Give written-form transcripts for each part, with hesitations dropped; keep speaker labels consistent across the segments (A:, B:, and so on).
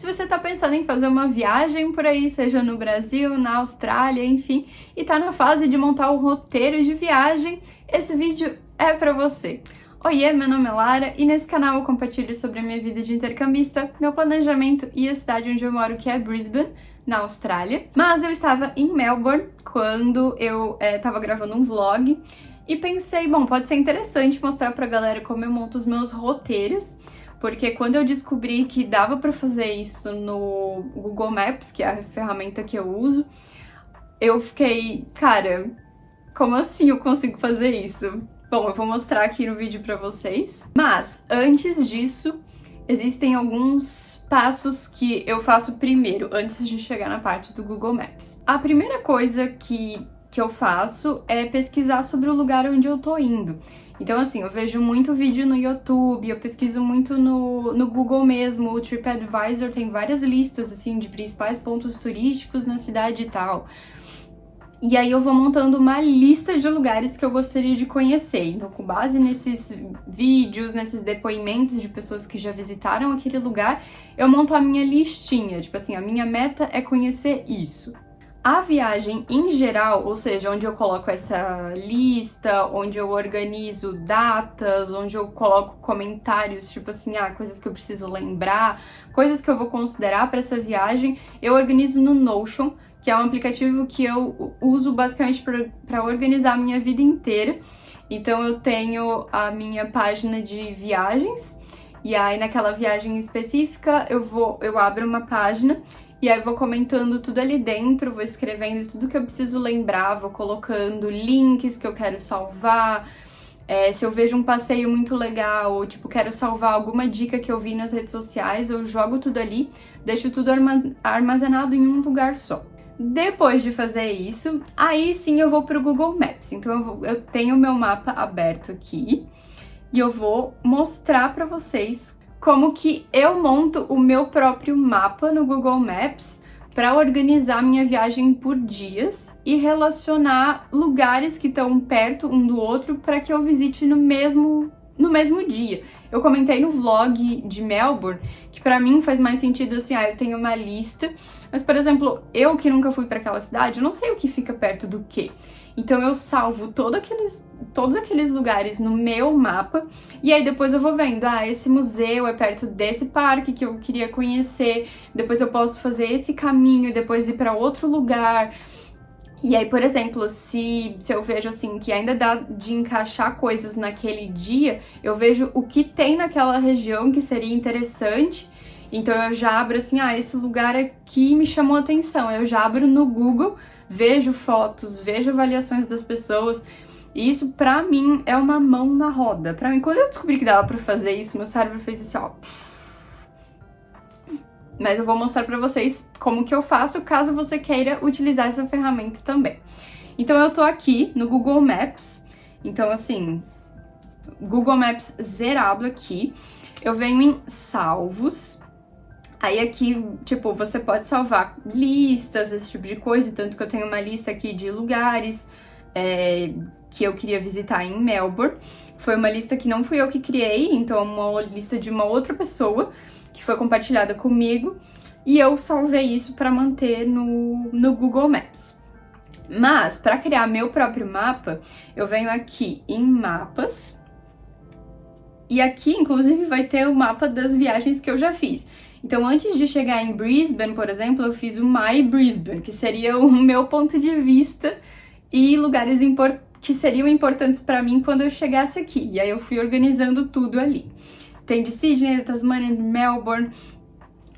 A: Se você tá pensando em fazer uma viagem por aí, seja no Brasil, na Austrália, enfim, e tá na fase de montar o roteiro de viagem, esse vídeo é pra você. Oiê, meu nome é Lara e nesse canal eu compartilho sobre a minha vida de intercambista, meu planejamento e a cidade onde eu moro, que é Brisbane, na Austrália. Mas eu estava em Melbourne quando eu tava gravando um vlog e pensei, bom, pode ser interessante mostrar pra galera como eu monto os meus roteiros, porque quando eu descobri que dava pra fazer isso no Google Maps, que é a ferramenta que eu uso, eu fiquei, cara, como assim eu consigo fazer isso? Bom, eu vou mostrar aqui no vídeo pra vocês. Mas, antes disso, existem alguns passos que eu faço primeiro, antes de chegar na parte do Google Maps. A primeira coisa que eu faço é pesquisar sobre o lugar onde eu tô indo. Então, assim, eu vejo muito vídeo no YouTube, eu pesquiso muito no Google mesmo, o TripAdvisor tem várias listas, assim, de principais pontos turísticos na cidade e tal. E aí eu vou montando uma lista de lugares que eu gostaria de conhecer. Então, com base nesses vídeos, nesses depoimentos de pessoas que já visitaram aquele lugar, eu monto a minha listinha. Tipo assim, a minha meta é conhecer isso. A viagem em geral, ou seja, onde eu coloco essa lista, onde eu organizo datas, onde eu coloco comentários, tipo assim, coisas que eu preciso lembrar, coisas que eu vou considerar para essa viagem, eu organizo no Notion, que é um aplicativo que eu uso basicamente para organizar a minha vida inteira. Então eu tenho a minha página de viagens, e aí naquela viagem específica eu abro uma página e aí vou comentando tudo ali dentro, vou escrevendo tudo que eu preciso lembrar, vou colocando links que eu quero salvar. Se eu vejo um passeio muito legal, ou tipo, quero salvar alguma dica que eu vi nas redes sociais, eu jogo tudo ali, deixo tudo armazenado em um lugar só. Depois de fazer isso, aí sim eu vou pro Google Maps. Então eu tenho o meu mapa aberto aqui e eu vou mostrar pra vocês como que eu monto o meu próprio mapa no Google Maps para organizar minha viagem por dias e relacionar lugares que estão perto um do outro para que eu visite no mesmo dia. Eu comentei no vlog de Melbourne que pra mim faz mais sentido assim, eu tenho uma lista, mas por exemplo, eu que nunca fui pra aquela cidade, eu não sei o que fica perto do quê. Então eu salvo todos aqueles lugares no meu mapa e aí depois eu vou vendo, esse museu é perto desse parque que eu queria conhecer, depois eu posso fazer esse caminho e depois ir pra outro lugar. E aí, por exemplo, se eu vejo assim que ainda dá de encaixar coisas naquele dia, eu vejo o que tem naquela região que seria interessante. Então eu já abro assim, esse lugar aqui me chamou a atenção. Eu já abro no Google, vejo fotos, vejo avaliações das pessoas. E isso pra mim é uma mão na roda. Pra mim, quando eu descobri que dava pra fazer isso, meu cérebro fez assim, Mas eu vou mostrar pra vocês como que eu faço, caso você queira utilizar essa ferramenta também. Então eu tô aqui no Google Maps, então assim, Google Maps zerado aqui, eu venho em salvos, aí aqui, tipo, você pode salvar listas, esse tipo de coisa, tanto que eu tenho uma lista aqui de lugares que eu queria visitar em Melbourne. Foi uma lista que não fui eu que criei, então é uma lista de uma outra pessoa, que foi compartilhada comigo, e eu salvei isso para manter no Google Maps. Mas, para criar meu próprio mapa, eu venho aqui em mapas, e aqui, inclusive, vai ter o mapa das viagens que eu já fiz. Então, antes de chegar em Brisbane, por exemplo, eu fiz o My Brisbane, que seria o meu ponto de vista e lugares que seriam importantes para mim quando eu chegasse aqui. E aí eu fui organizando tudo ali. Tem de Sydney, de Tasmania, de Melbourne.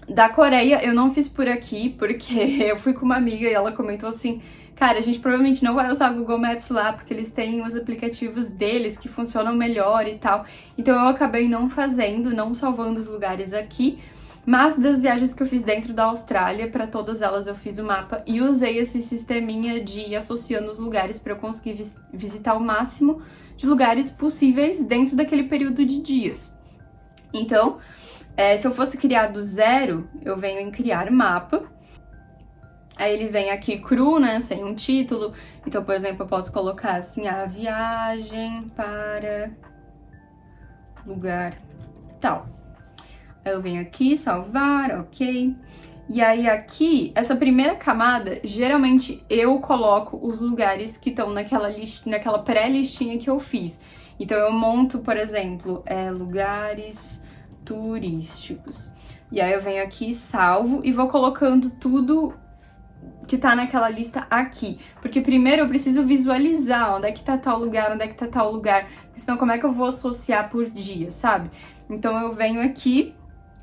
A: Da Coreia eu não fiz por aqui, porque eu fui com uma amiga e ela comentou assim, cara, a gente provavelmente não vai usar o Google Maps lá, porque eles têm os aplicativos deles que funcionam melhor e tal. Então eu acabei não fazendo, não salvando os lugares aqui, mas das viagens que eu fiz dentro da Austrália, para todas elas eu fiz o mapa e usei esse sisteminha de ir associando os lugares para eu conseguir visitar o máximo de lugares possíveis dentro daquele período de dias. Então, se eu fosse criar do zero, eu venho em criar mapa. Aí ele vem aqui cru, né, sem um título. Então, por exemplo, eu posso colocar assim, a viagem para lugar tal. Aí eu venho aqui, salvar, ok. E aí aqui, essa primeira camada, geralmente eu coloco os lugares que estão naquela pré-listinha que eu fiz. Então eu monto, por exemplo, lugares turísticos. E aí eu venho aqui, salvo e vou colocando tudo que tá naquela lista aqui. Porque primeiro eu preciso visualizar onde é que tá tal lugar, onde é que tá tal lugar. Porque senão como é que eu vou associar por dia, sabe? Então eu venho aqui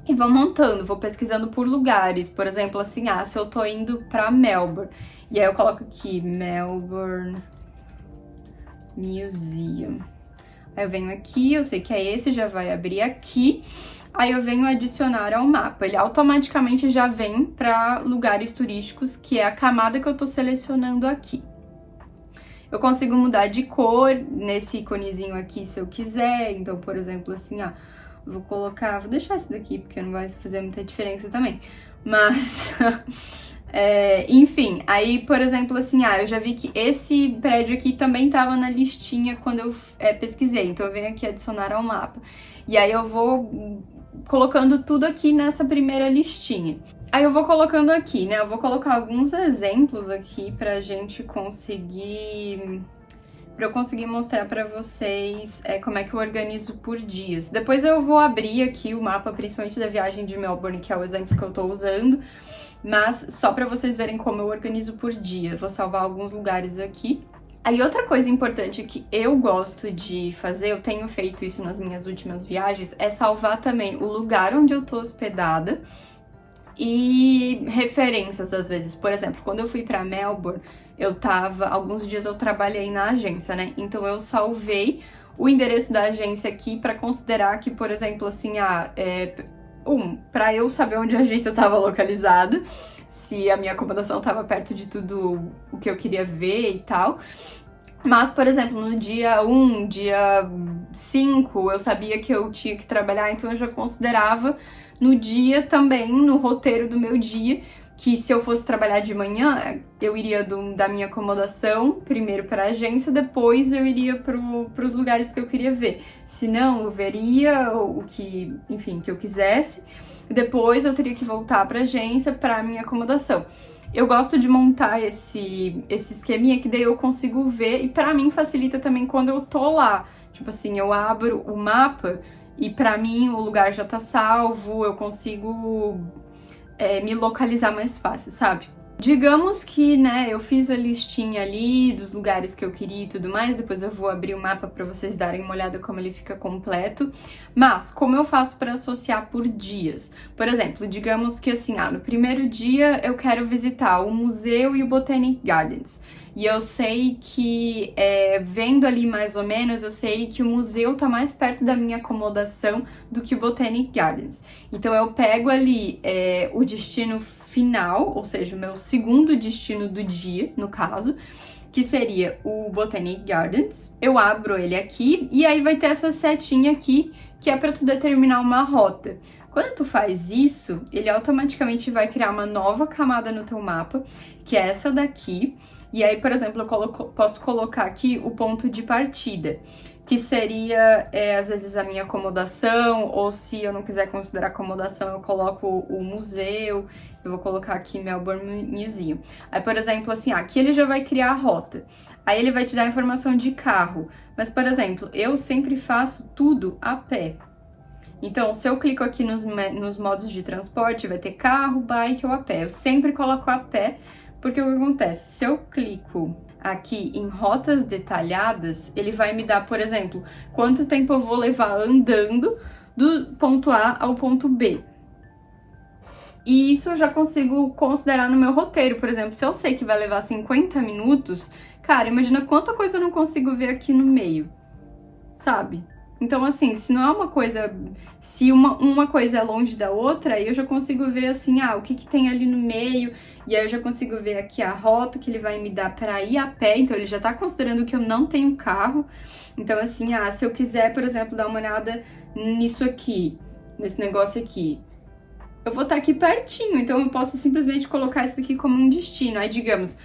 A: e vou montando, vou pesquisando por lugares. Por exemplo, assim, se eu tô indo pra Melbourne. E aí eu coloco aqui, Melbourne Museum. Aí eu venho aqui, eu sei que é esse, já vai abrir aqui. Aí eu venho adicionar ao mapa. Ele automaticamente já vem para lugares turísticos, que é a camada que eu tô selecionando aqui. Eu consigo mudar de cor nesse iconezinho aqui se eu quiser. Então, por exemplo, assim, vou deixar esse daqui, porque não vai fazer muita diferença também. Mas, enfim, aí, por exemplo, assim, eu já vi que esse prédio aqui também tava na listinha quando eu pesquisei. Então, eu venho aqui adicionar ao mapa. E aí, eu vou colocando tudo aqui nessa primeira listinha. Aí, eu vou colocando aqui, né? Eu vou colocar alguns exemplos aqui pra gente conseguir... Pra eu conseguir mostrar pra vocês como é que eu organizo por dias. Depois eu vou abrir aqui o mapa, principalmente da viagem de Melbourne, que é o exemplo que eu tô usando. Mas só pra vocês verem como eu organizo por dia. Vou salvar alguns lugares aqui. Aí outra coisa importante que eu gosto de fazer, eu tenho feito isso nas minhas últimas viagens, é salvar também o lugar onde eu tô hospedada e referências às vezes. Por exemplo, quando eu fui pra Melbourne, alguns dias eu trabalhei na agência, né? Então eu salvei o endereço da agência aqui pra considerar que, por exemplo, assim, pra eu saber onde a agência estava localizada, se a minha acomodação estava perto de tudo o que eu queria ver e tal. Mas, por exemplo, no dia 1, dia 5, eu sabia que eu tinha que trabalhar, então eu já considerava no dia também, no roteiro do meu dia, que se eu fosse trabalhar de manhã, eu iria da minha acomodação, primeiro para a agência, depois eu iria para os lugares que eu queria ver. Se não, eu veria o que, enfim, que eu quisesse, depois eu teria que voltar para a agência para a minha acomodação. Eu gosto de montar esse esqueminha que daí eu consigo ver e pra mim facilita também quando eu tô lá. Tipo assim, eu abro o mapa e pra mim o lugar já tá salvo, eu consigo me localizar mais fácil, sabe? Digamos que, né, eu fiz a listinha ali dos lugares que eu queria e tudo mais, depois eu vou abrir o mapa pra vocês darem uma olhada como ele fica completo. Mas, como eu faço pra associar por dias? Por exemplo, digamos que assim, no primeiro dia eu quero visitar o museu e o Botanic Gardens. E eu sei que, vendo ali mais ou menos, eu sei que o museu tá mais perto da minha acomodação do que o Botanic Gardens. Então eu pego ali o destino final, ou seja, o meu segundo destino do dia, no caso, que seria o Botanic Gardens. Eu abro ele aqui e aí vai ter essa setinha aqui, que é para tu determinar uma rota. Quando tu faz isso, ele automaticamente vai criar uma nova camada no teu mapa, que é essa daqui. E aí, por exemplo, eu posso colocar aqui o ponto de partida, que seria, às vezes, a minha acomodação, ou se eu não quiser considerar acomodação, eu coloco o museu. Eu vou colocar aqui Melbourne Museum. Aí, por exemplo, assim, aqui ele já vai criar a rota. Aí ele vai te dar informação de carro. Mas, por exemplo, eu sempre faço tudo a pé. Então, se eu clico aqui nos modos de transporte, vai ter carro, bike ou a pé. Eu sempre coloco a pé, porque o que acontece? Se eu clico aqui em rotas detalhadas, ele vai me dar, por exemplo, quanto tempo eu vou levar andando do ponto A ao ponto B. E isso eu já consigo considerar no meu roteiro. Por exemplo, se eu sei que vai levar 50 minutos, cara, imagina quanta coisa eu não consigo ver aqui no meio, sabe? Então, assim, se não é uma coisa... Se uma coisa é longe da outra, aí eu já consigo ver, assim, o que tem ali no meio. E aí eu já consigo ver aqui a rota que ele vai me dar pra ir a pé. Então, ele já tá considerando que eu não tenho carro. Então, assim, se eu quiser, por exemplo, dar uma olhada nisso aqui, nesse negócio aqui, eu vou estar aqui pertinho. Então, eu posso simplesmente colocar isso aqui como um destino. Aí, digamos,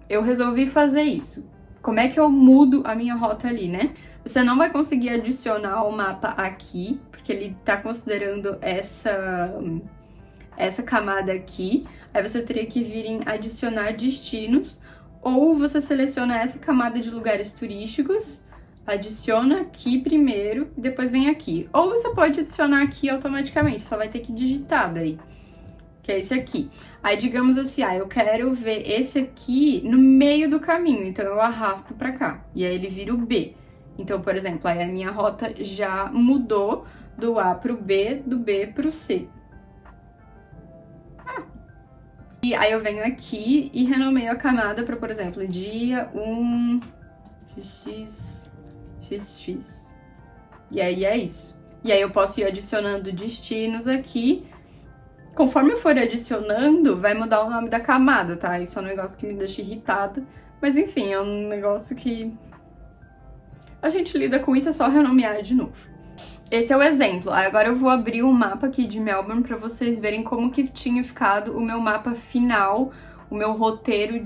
A: eu resolvi fazer isso. Como é que eu mudo a minha rota ali, né? Você não vai conseguir adicionar o mapa aqui, porque porque ele tá considerando essa camada aqui. Aí você teria que vir em adicionar destinos, ou você seleciona essa camada de lugares turísticos, adiciona aqui primeiro e depois vem aqui. Ou você pode adicionar aqui automaticamente, só vai ter que digitar daí, que é esse aqui. Aí digamos assim, eu quero ver esse aqui no meio do caminho, então eu arrasto pra cá, e aí ele vira o B. Então, por exemplo, aí a minha rota já mudou do A pro B, do B pro C. E aí eu venho aqui e renomeio a camada para, por exemplo, dia 1 XX. E aí é isso. E aí eu posso ir adicionando destinos aqui. Conforme eu for adicionando, vai mudar o nome da camada, tá? Isso é um negócio que me deixa irritada. Mas enfim, é um negócio que a gente lida com isso, é só renomear de novo. Esse é o exemplo. Agora eu vou abrir o mapa aqui de Melbourne para vocês verem como que tinha ficado o meu mapa final, o meu roteiro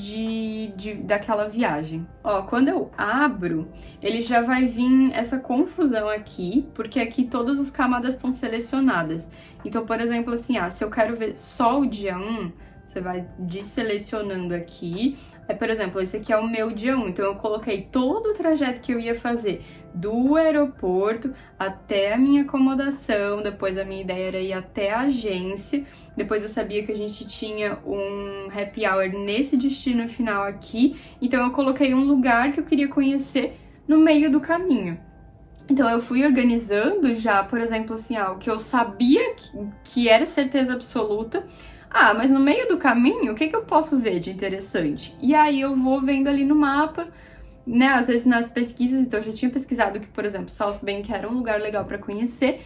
A: daquela viagem. Ó, quando eu abro, ele já vai vir essa confusão aqui, porque aqui todas as camadas estão selecionadas. Então, por exemplo, assim, se eu quero ver só o dia 1, você vai desselecionando aqui. Aí, por exemplo, esse aqui é o meu dia 1, então eu coloquei todo o trajeto que eu ia fazer do aeroporto até a minha acomodação, depois a minha ideia era ir até a agência, depois eu sabia que a gente tinha um happy hour nesse destino final aqui, então eu coloquei um lugar que eu queria conhecer no meio do caminho. Então eu fui organizando já, por exemplo, assim, o que eu sabia que era certeza absoluta. Mas no meio do caminho, o que eu posso ver de interessante? E aí eu vou vendo ali no mapa, né, às vezes nas pesquisas, então eu já tinha pesquisado que, por exemplo, South Bank era um lugar legal para conhecer.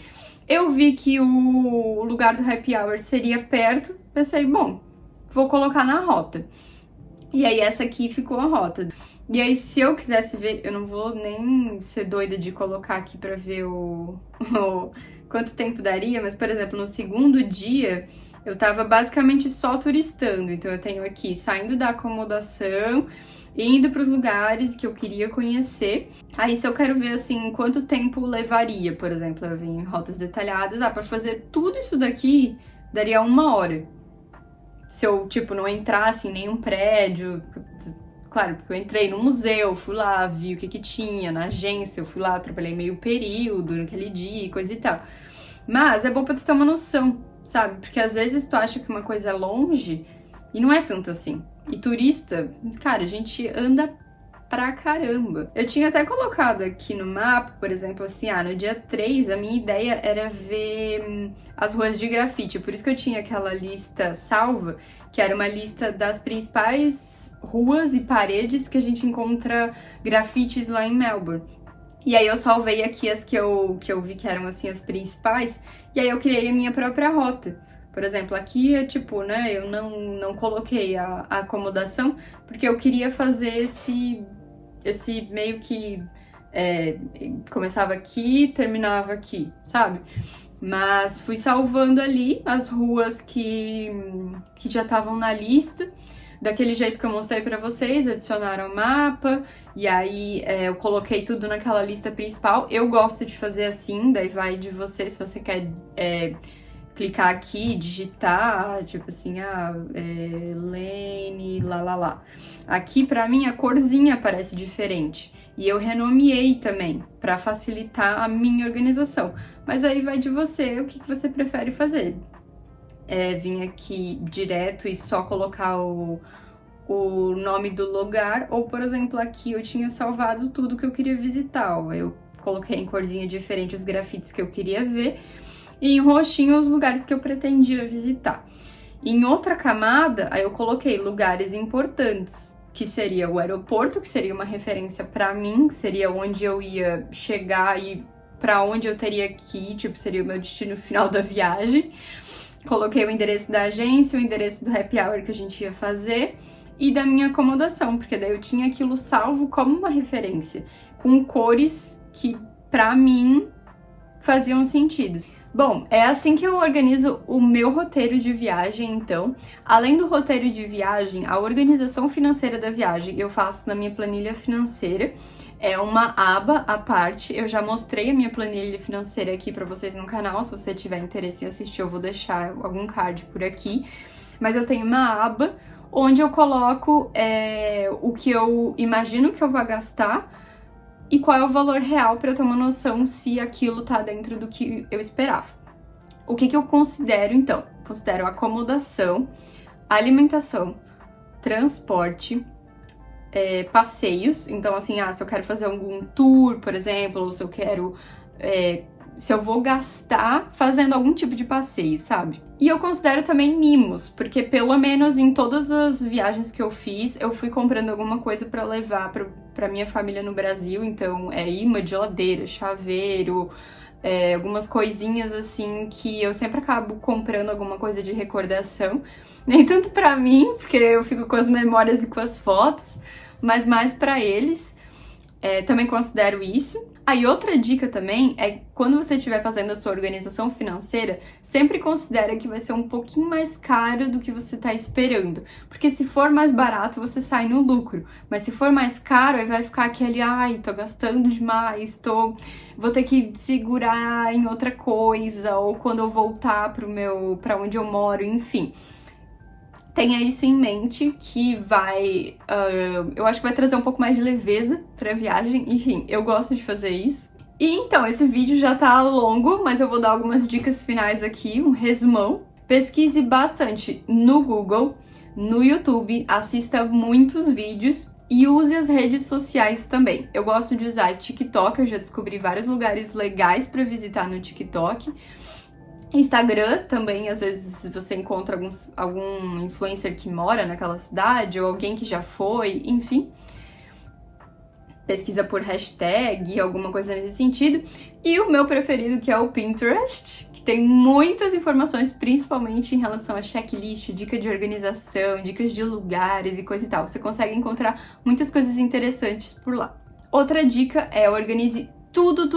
A: Eu vi que o lugar do happy hour seria perto, pensei, bom, vou colocar na rota. E aí essa aqui ficou a rota. E aí se eu quisesse ver, eu não vou nem ser doida de colocar aqui para ver quanto tempo daria, mas, por exemplo, no segundo dia eu tava basicamente só turistando, então eu tenho aqui saindo da acomodação, indo para os lugares que eu queria conhecer. Aí se eu quero ver assim quanto tempo levaria, por exemplo, eu vim em rotas detalhadas, para fazer tudo isso daqui daria 1 hora. Se eu, não entrasse em nenhum prédio, claro, porque eu entrei no museu, fui lá, vi o que tinha, na agência, eu fui lá, trabalhei meio período naquele dia, coisa e tal. Mas é bom pra tu ter uma noção, sabe? Porque às vezes tu acha que uma coisa é longe e não é tanto assim. E turista, cara, a gente anda pra caramba. Eu tinha até colocado aqui no mapa, por exemplo, assim, no dia 3, a minha ideia era ver as ruas de grafite. Por isso que eu tinha aquela lista salva, que era uma lista das principais ruas e paredes que a gente encontra grafites lá em Melbourne. E aí eu salvei aqui as que eu vi que eram, assim, as principais, e aí eu criei a minha própria rota. Por exemplo, aqui é eu não coloquei a acomodação, porque eu queria fazer esse meio que começava aqui, terminava aqui, sabe? Mas fui salvando ali as ruas que já estavam na lista, daquele jeito que eu mostrei pra vocês, adicionaram o mapa, e aí eu coloquei tudo naquela lista principal. Eu gosto de fazer assim, daí vai de você, se você quer clicar aqui, digitar, assim, Lane, lá. Aqui, pra mim, a corzinha aparece diferente. E eu renomeei também, pra facilitar a minha organização. Mas aí vai de você, o que você prefere fazer. Vim aqui direto e só colocar o nome do lugar, ou, por exemplo, aqui eu tinha salvado tudo que eu queria visitar. Eu coloquei em corzinha diferente os grafites que eu queria ver, e em roxinho os lugares que eu pretendia visitar. Em outra camada, aí eu coloquei lugares importantes, que seria o aeroporto, que seria uma referência pra mim, que seria onde eu ia chegar e pra onde eu teria que ir, seria o meu destino final da viagem. Coloquei o endereço da agência, o endereço do happy hour que a gente ia fazer e da minha acomodação, porque daí eu tinha aquilo salvo como uma referência, com cores que pra mim faziam sentido. Bom, é assim que eu organizo o meu roteiro de viagem, então. Além do roteiro de viagem, a organização financeira da viagem eu faço na minha planilha financeira. é uma aba à parte. Eu já mostrei a minha planilha financeira aqui pra vocês no canal. Se você tiver interesse em assistir, eu vou deixar algum card por aqui. Mas eu tenho uma aba onde eu coloco o que eu imagino que eu vou gastar e qual é o valor real pra eu ter uma noção se aquilo tá dentro do que eu esperava. O que eu considero, então? Considero acomodação, alimentação, transporte, passeios. Então, assim, se eu quero fazer algum tour, por exemplo, ou se eu quero... se eu vou gastar fazendo algum tipo de passeio, sabe? E eu considero também mimos, porque pelo menos em todas as viagens que eu fiz, eu fui comprando alguma coisa pra levar pra minha família no Brasil. Então, imã de geladeira, chaveiro, algumas coisinhas assim que eu sempre acabo comprando alguma coisa de recordação. Nem tanto pra mim, porque eu fico com as memórias e com as fotos, mas mais pra eles. Também considero isso. Aí outra dica também é quando você estiver fazendo a sua organização financeira, sempre considera que vai ser um pouquinho mais caro do que você tá esperando. Porque se for mais barato, você sai no lucro. Mas se for mais caro, aí vai ficar aquele, tô gastando demais, vou ter que segurar em outra coisa, ou quando eu voltar pra onde eu moro, enfim. Tenha isso em mente, que vai... eu acho que vai trazer um pouco mais de leveza pra viagem. Enfim, eu gosto de fazer isso. E então, esse vídeo já tá longo, mas eu vou dar algumas dicas finais aqui, um resumão. Pesquise bastante no Google, no YouTube, assista muitos vídeos e use as redes sociais também. Eu gosto de usar TikTok, eu já descobri vários lugares legais pra visitar no TikTok. Instagram também, às vezes você encontra algum influencer que mora naquela cidade ou alguém que já foi, enfim. Pesquisa por hashtag, alguma coisa nesse sentido. E o meu preferido, que é o Pinterest, que tem muitas informações, principalmente em relação a checklist, dica de organização, dicas de lugares e coisa e tal. Você consegue encontrar muitas coisas interessantes por lá. Outra dica é organize tudo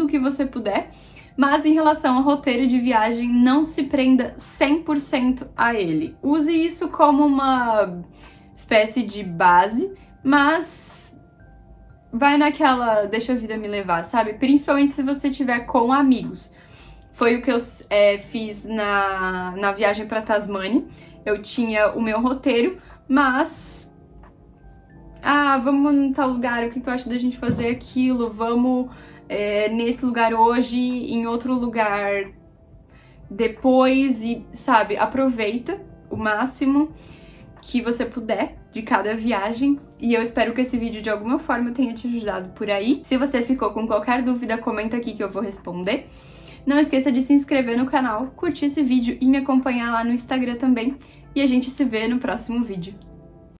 A: que você puder. Mas em relação ao roteiro de viagem, não se prenda 100% a ele. Use isso como uma espécie de base, mas vai naquela deixa a vida me levar, sabe? Principalmente se você estiver com amigos. Foi o que eu fiz na viagem para Tasmânia. Eu tinha o meu roteiro, mas... vamos em tal lugar, o que tu acha da gente fazer aquilo? Vamos... nesse lugar hoje, em outro lugar depois, e sabe, aproveita o máximo que você puder de cada viagem. E eu espero que esse vídeo de alguma forma tenha te ajudado por aí. Se você ficou com qualquer dúvida, comenta aqui que eu vou responder. Não esqueça de se inscrever no canal, curtir esse vídeo e me acompanhar lá no Instagram também. E a gente se vê no próximo vídeo.